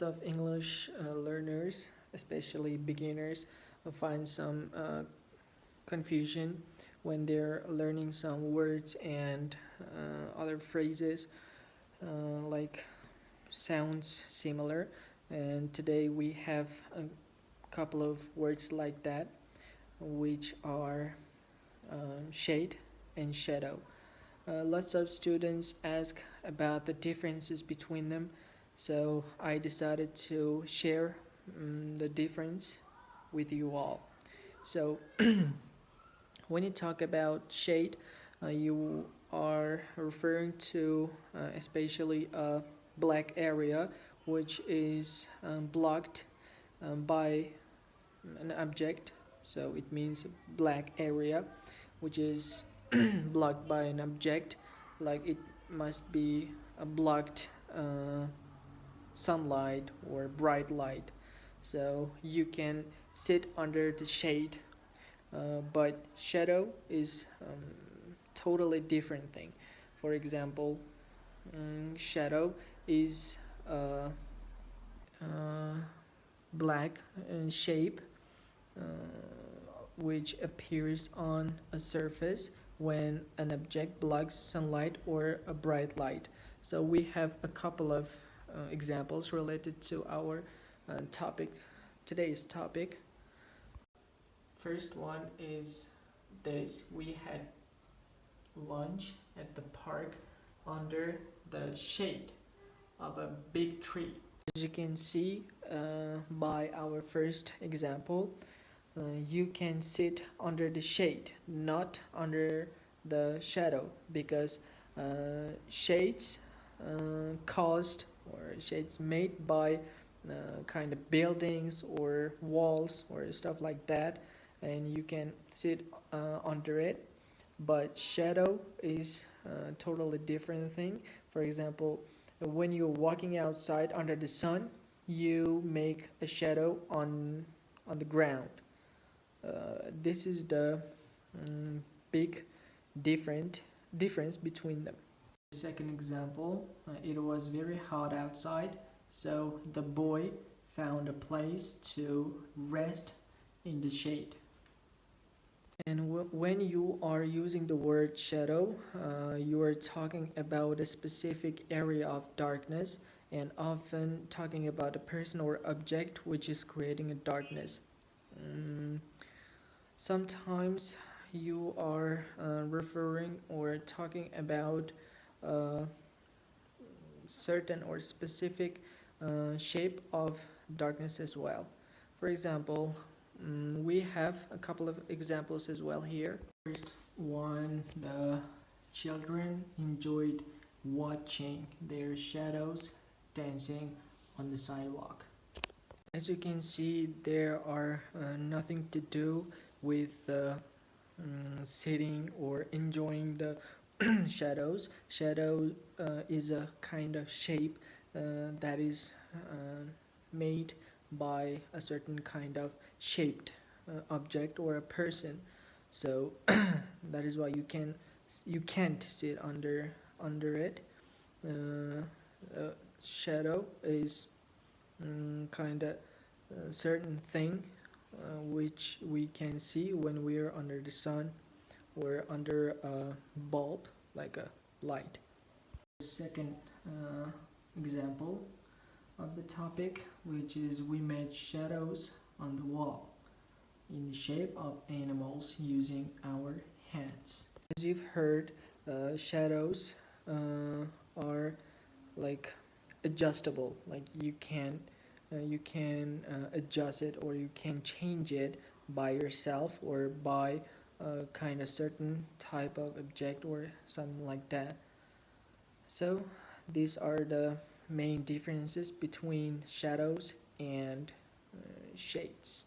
Of English learners, especially beginners, find some confusion when they're learning some words and other phrases like sounds similar. And today we have a couple of words like that, which are shade and shadow. Lots of students ask about the differences between them, so I decided to share the difference with you all. So, when you talk about shade, you are referring to especially a black area which is blocked by an object. So it means black area which is blocked by an object, like it must be a blocked sunlight or bright light. So you can sit under the shade, but shadow is totally different thing. For example, shadow is uh, black in shape, uh, which appears on a surface when an object blocks sunlight or a bright light. So we have a couple of examples related to our topic, today's topic. First one is this: we had lunch at the park under the shade of a big tree. As you can see by our first example, you can sit under the shade, not under the shadow, because shades caused or shades made by kind of buildings or walls or stuff like that, and you can sit under it. But shadow is a totally different thing. For example, when you're walking outside under the sun, you make a shadow on the ground. This is the big difference between them. The second example, it was very hot outside, so the boy found a place to rest in the shade. And when you are using the word shadow, you are talking about a specific area of darkness, and often talking about a person or object which is creating a darkness. Sometimes you are referring or talking about a certain or specific shape of darkness as well. For example, we have a couple of examples as well here. First one, the children enjoyed watching their shadows dancing on the sidewalk. As you can see, there are nothing to do with sitting or enjoying the shadows. Shadow is a kind of shape that is made by a certain kind of shaped object or a person. So that is why you can't sit under it. Shadow is kind of a certain thing which we can see when we are under the sun or under a bulb like a light. The second example of the topic, which is we made shadows on the wall in the shape of animals using our hands. As you've heard, shadows are like adjustable, like you can adjust it or you can change it by yourself or by a kind of certain type of object or something like that. So these are the main differences between shadows and shades.